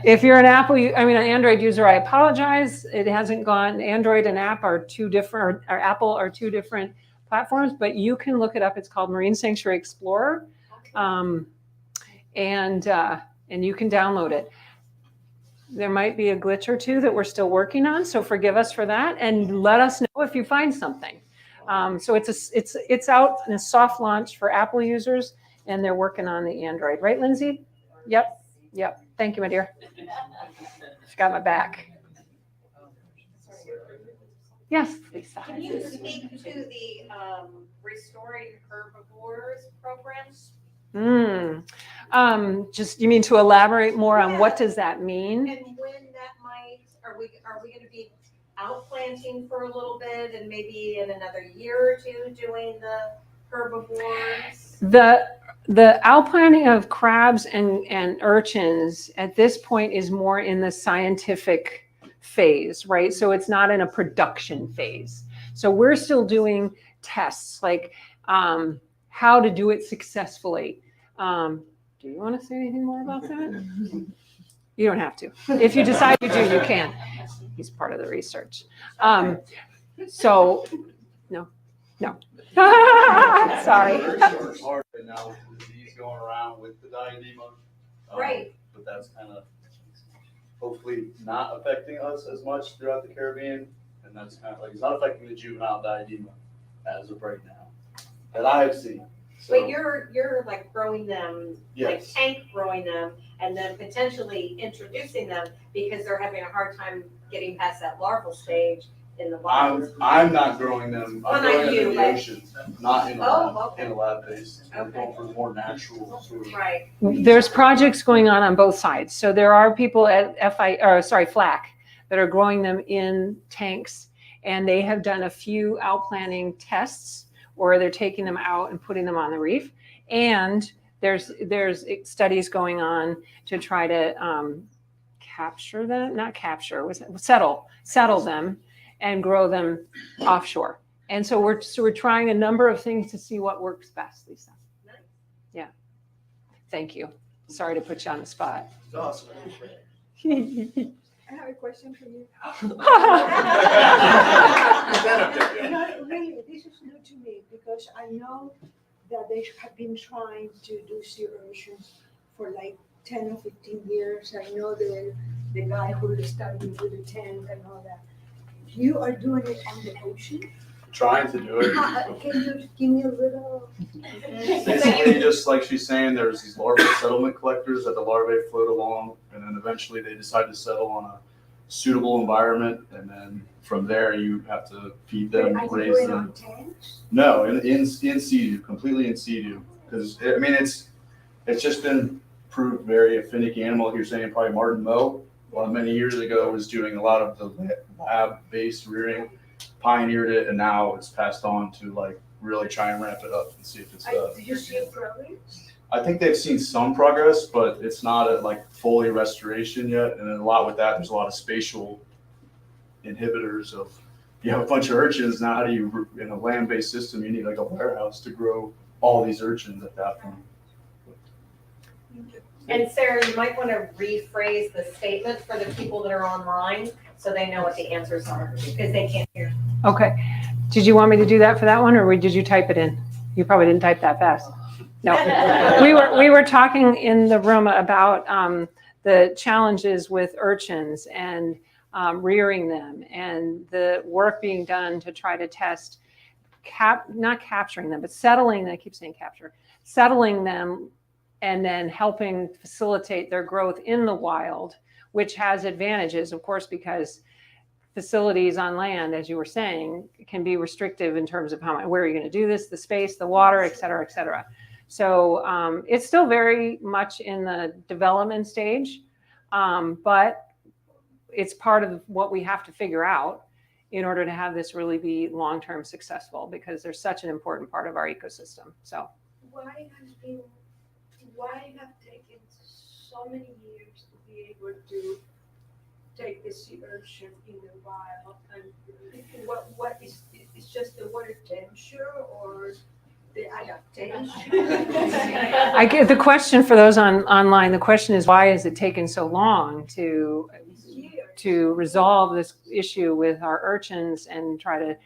if you're an an Android user, I apologize. It hasn't gone. Android and app are two different, or Apple are two different platforms, but you can look it up. It's called Marine Sanctuary Explorer, and you can download it. There might be a glitch or two that we're still working on, so forgive us for that, and let us know if you find something. So it's out in a soft launch for Apple users, and they're working on the Android. Right, Lindsay? Yep. Thank you, my dear. She got my back. Yes, Lisa. Can you speak to the Restoring Herbivores programs? Just, you mean to elaborate more on what does that mean? And when that might, are we going to be outplanting for a little bit and maybe in another year or two doing the herbivores? The outplanting of crabs and urchins at this point is more in the scientific phase, right? So it's not in a production phase. So we're still doing tests like how to do it successfully. Do you want to say anything more about that? You don't have to. If you decide you do, you can. He's part of the research. So, no. Sorry. It's hard right now with the disease going around with the diadema. Right. But that's kind of hopefully not affecting us as much throughout the Caribbean. And that's kind of like, it's not affecting the juvenile diadema as of right now that I have seen. So, But you're like growing them, like yes. tank growing them, and then potentially introducing them because they're having a hard time getting past that larval stage in the wild. I'm not growing them. Well, I'm not growing them you, in the but- ocean, not in a Oh, lab, okay. in a lab base. We're Okay. going for more natural sort of. Right. There's projects going on both sides. So there are people at FLAC that are growing them in tanks, and they have done a few outplanting tests where they're taking them out and putting them on the reef. And there's studies going on to try to capture them, not capture, settle them and grow them offshore. And so we're trying a number of things to see what works best, Lisa. Yeah. Thank you. Sorry to put you on the spot. Awesome. I have a question for you. No, really, this is new to me because I know that they have been trying to do sea urchins for like 10 or 15 years. I know the guy who is starting with the tent and all that. You are doing it on the ocean? Trying to do it. Can you give me a little? Basically, just like she's saying, there's these larval settlement collectors that the larvae float along, and then eventually they decide to settle on a suitable environment, and then from there you have to feed them, Are you raise doing them. on tanks? No, in situ, completely in situ, because I mean it's just been proved very a finicky animal. You're saying probably Martin Moe, many years ago was doing a lot of the lab-based rearing, pioneered it, and now it's passed on to like really try and ramp it up and see if it's. Do you see progress? I think they've seen some progress, but it's not at like fully restoration yet. And then a lot with that, there's a lot of spatial inhibitors of, you have a bunch of urchins, now how do you, in a land-based system, you need like a warehouse to grow all these urchins at that point. And Sarah, you might want to rephrase the statement for the people that are online so they know what the answers are because they can't hear. Okay. Did you want me to do that for that one, or did you type it in? You probably didn't type that fast. No. We were talking in the room about the challenges with urchins and rearing them and the work being done to try to test not capturing them, but settling, I keep saying capture, settling them and then helping facilitate their growth in the wild, which has advantages, of course, because facilities on land, as you were saying, can be restrictive in terms of where are you going to do this, the space, the water, et cetera, et cetera. So it's still very much in the development stage, but it's part of what we have to figure out in order to have this really be long-term successful, because they're such an important part of our ecosystem. So Why have taken so many years to be able to take the sea urchin in the wild? And what is it's just the water temperature or the adaptation? I get the question for those online. The question is, why has it taken so long to resolve this issue with our urchins and try to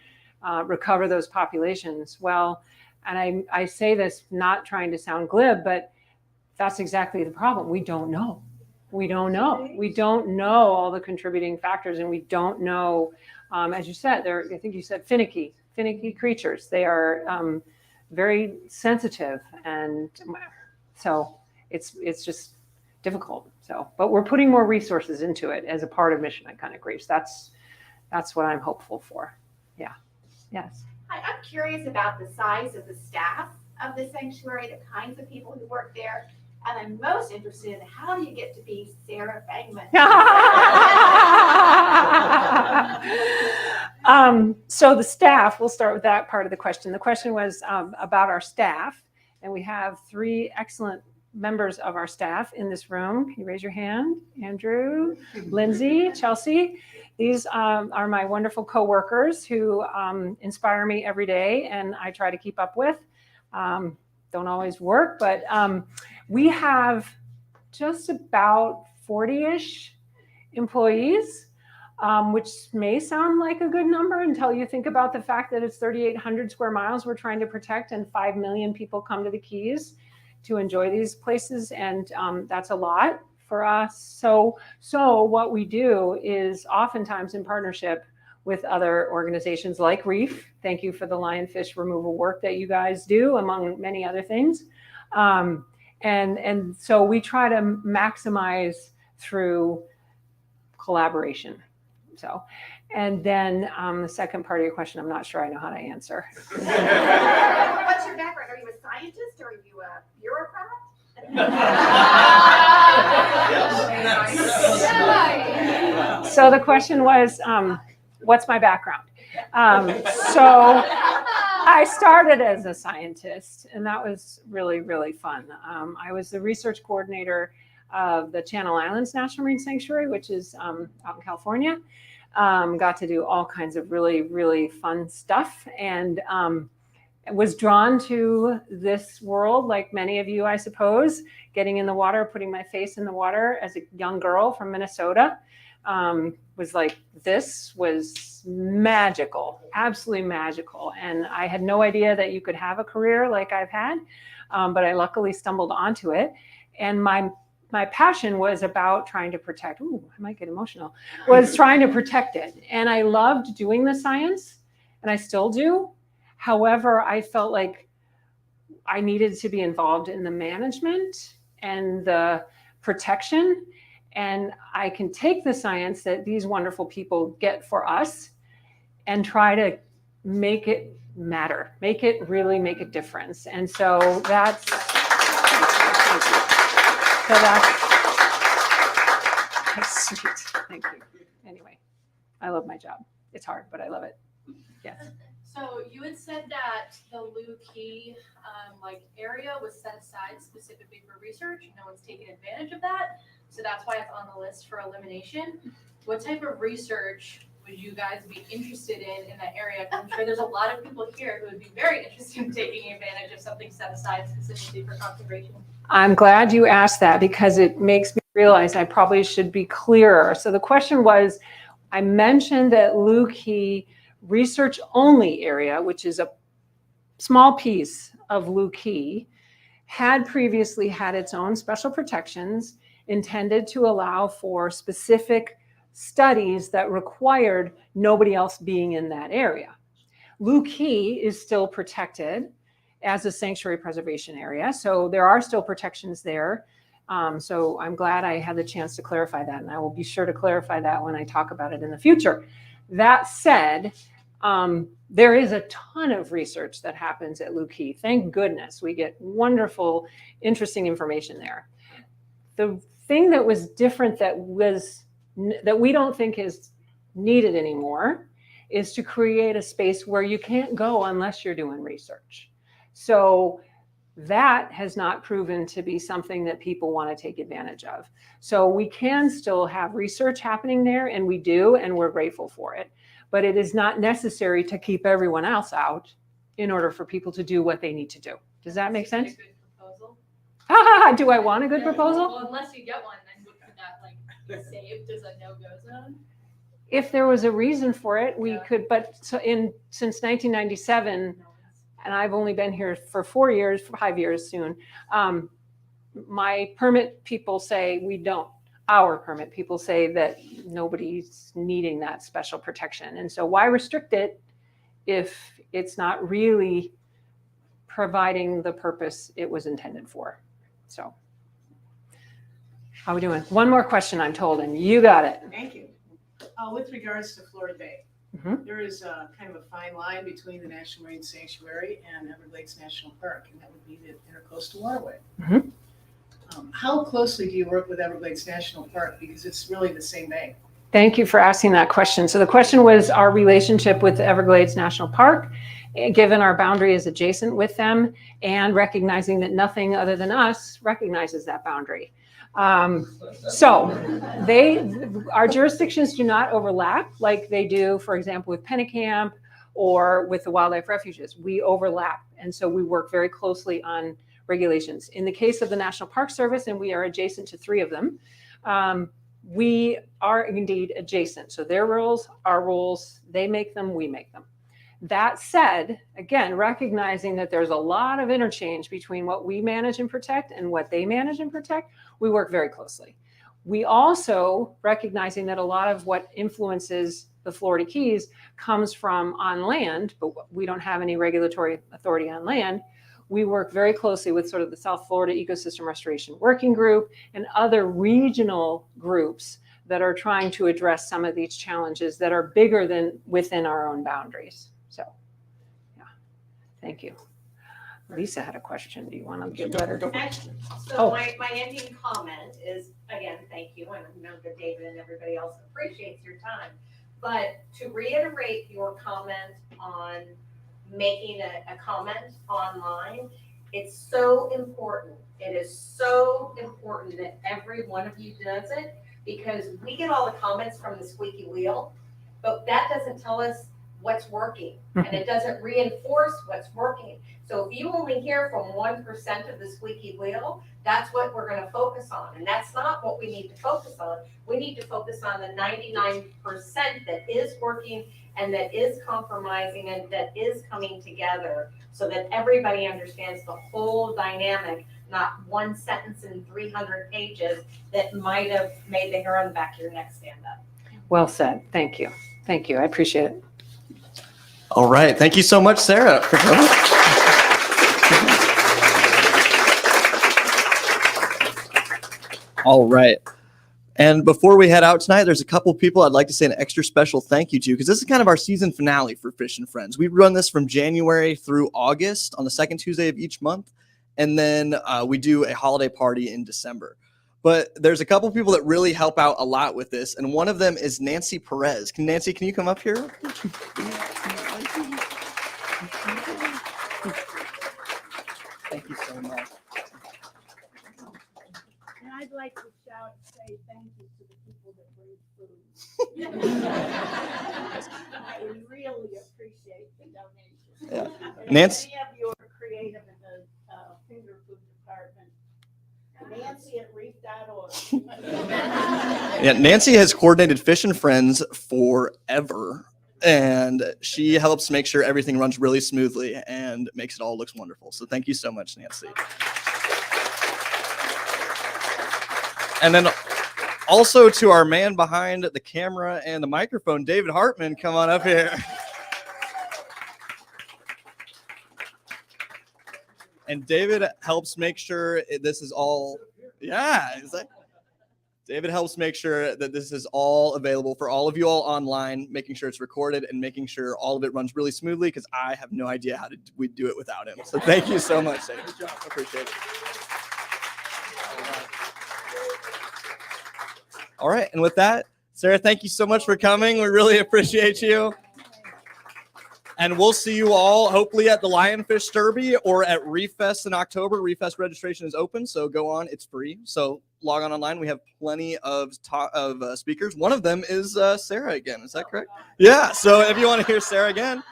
recover those populations? Well, and I say this not trying to sound glib, but that's exactly the problem. We don't know. We don't know. We don't know all the contributing factors, and we don't know, as you said, I think you said finicky creatures. They are very sensitive, and so it's just difficult. So, but we're putting more resources into it as a part of Mission Iconic Reefs. That's what I'm hopeful for. Yeah. Yes. Hi, I'm curious about the size of the staff of the sanctuary, the kinds of people who work there. And I'm most interested in how do you get to be Sarah Fangman? So the staff, we'll start with that part of the question. The question was about our staff, and we have 3 excellent members of our staff in this room. Can you raise your hand? Andrew, Lindsay, Chelsea. These are my wonderful coworkers who inspire me every day, and I try to keep up with. Don't always work, but we have just about 40-ish employees. which may sound like a good number until you think about the fact that it's 3,800 square miles we're trying to protect, and 5 million people come to the Keys to enjoy these places, and that's a lot for us. So what we do is oftentimes in partnership with other organizations like REEF. Thank you for the lionfish removal work that you guys do, among many other things. And so we try to maximize through collaboration. So, and then the second part of your question, I'm not sure I know how to answer. What's your background? Are you a scientist or are you a bureaucrat? So the question was, what's my background? So I started as a scientist, and that was really, really fun. I was the research coordinator of the Channel Islands National Marine Sanctuary, which is out in California. Got to do all kinds of really, really fun stuff, and was drawn to this world, like many of you, I suppose, getting in the water, putting my face in the water as a young girl from Minnesota. Was like, this was magical, absolutely magical. And I had no idea that you could have a career like I've had, but I luckily stumbled onto it. And my passion was about trying to protect, ooh, I might get emotional, was trying to protect it. And I loved doing the science, and I still do. However, I felt like I needed to be involved in the management and the protection. And I can take the science that these wonderful people get for us and try to make it matter, make it really make a difference. And so that's sweet. Thank you. Anyway, I love my job. It's hard, but I love it. Yes. So you had said that the Lou Key area was set aside specifically for research. No one's taken advantage of that. So that's why it's on the list for elimination. What type of research would you guys be interested in that area? I'm sure there's a lot of people here who would be very interested in taking advantage of something set aside specifically for conservation. I'm glad you asked that, because it makes me realize I probably should be clearer. So the question was, I mentioned that Lou Key research only area, which is a small piece of Lou Key, had previously had its own special protections intended to allow for specific studies that required nobody else being in that area. Lou Key is still protected as a sanctuary preservation area, so there are still protections there. So I'm glad I had the chance to clarify that, and I will be sure to clarify that when I talk about it in the future. That said, there is a ton of research that happens at Lou Key. Thank goodness we get wonderful, interesting information there. The thing that was different that we don't think is needed anymore is to create a space where you can't go unless you're doing research. So that has not proven to be something that people want to take advantage of. So we can still have research happening there, and we do, and we're grateful for it. But it is not necessary to keep everyone else out in order for people to do what they need to do. Does that make sense? Do I want a good proposal? Well, unless you get one, then could that be saved as a no-go zone? If there was a reason for it, we could, but since 1997, and I've only been here for 4 years, 5 years soon, my permit people say we don't. Our permit people say that nobody's needing that special protection. And so why restrict it if it's not really providing the purpose it was intended for? So how are we doing? One more question, I'm told, and you got it. Thank you. With regards to Florida Bay, there is kind of a fine line between the National Marine Sanctuary and Everglades National Park, and that would be the Intercoastal Waterway. How closely do you work with Everglades National Park? Because it's really the same bay. Thank you for asking that question. So the question was our relationship with the Everglades National Park, given our boundary is adjacent with them, and recognizing that nothing other than us recognizes that boundary. So our jurisdictions do not overlap like they do, for example, with Pennicamp or with the wildlife refuges. We overlap, and so we work very closely on regulations. In the case of the National Park Service, and we are adjacent to 3 of them, We are indeed adjacent. So their rules, our rules, they make them, we make them. That said, again, recognizing that there's a lot of interchange between what we manage and protect and what they manage and protect, we work very closely. We also, recognizing that a lot of what influences the Florida Keys comes from on land, but we don't have any regulatory authority on land, we work very closely with sort of the South Florida Ecosystem Restoration Working Group and other regional groups that are trying to address some of these challenges that are bigger than within our own boundaries. So, yeah, thank you. Lisa had a question. Do you want to get better? So my ending comment is, again, thank you, and I know that David and everybody else appreciates your time. But to reiterate your comment on making a comment online, it's so important. It is so important that every one of you does it, because we get all the comments from the squeaky wheel, but that doesn't tell us what's working, and it doesn't reinforce what's working. So if you only hear from 1% of the squeaky wheel, that's what we're going to focus on, and that's not what we need to focus on. We need to focus on the 99% that is working and that is compromising and that is coming together, so that everybody understands the whole dynamic, not one sentence in 300 pages that might have made the hair on the back of your neck stand up. Well said. Thank you. Thank you. I appreciate it. All right. Thank you so much, Sarah, for coming. All right. And before we head out tonight, there's a couple people I'd like to say an extra special thank you to, because this is kind of our season finale for Fish and Friends. We run this from January through August on the second Tuesday of each month. And then we do a holiday party in December. But there's a couple people that really help out a lot with this. And one of them is Nancy Perez. Nancy, can you come up here? Thank you so much. And I'd like to say thank you to the people that bring food. I really appreciate the donation. Yeah. And Nancy? Many of you are creative in the finger food department. Nancy at reef.org. Yeah, Nancy has coordinated Fish and Friends forever, and she helps make sure everything runs really smoothly and makes it all look wonderful. So thank you so much, Nancy. And then also to our man behind the camera and the microphone, David Hartman, come on up here. And David helps make sure this is all, yeah, exactly. David helps make sure that this is all available for all of you all online, making sure it's recorded and making sure all of it runs really smoothly, because I have no idea how we'd do it without him. So thank you so much, David. Good job. Appreciate it. All right. And with that, Sarah, thank you so much for coming. We really appreciate you. And we'll see you all hopefully at the Lionfish Derby or at Reef Fest in October. Reef Fest registration is open, so go on. It's free. So log on online. We have plenty of speakers. One of them is Sarah again. Is that correct? Yeah. So if you want to hear Sarah again,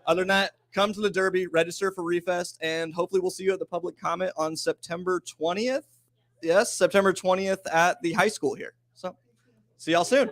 other than that, come to the Derby, register for Reef Fest, and hopefully we'll see you at the public comment on September 20th. Yes, September 20th at the high school here. So see y'all soon.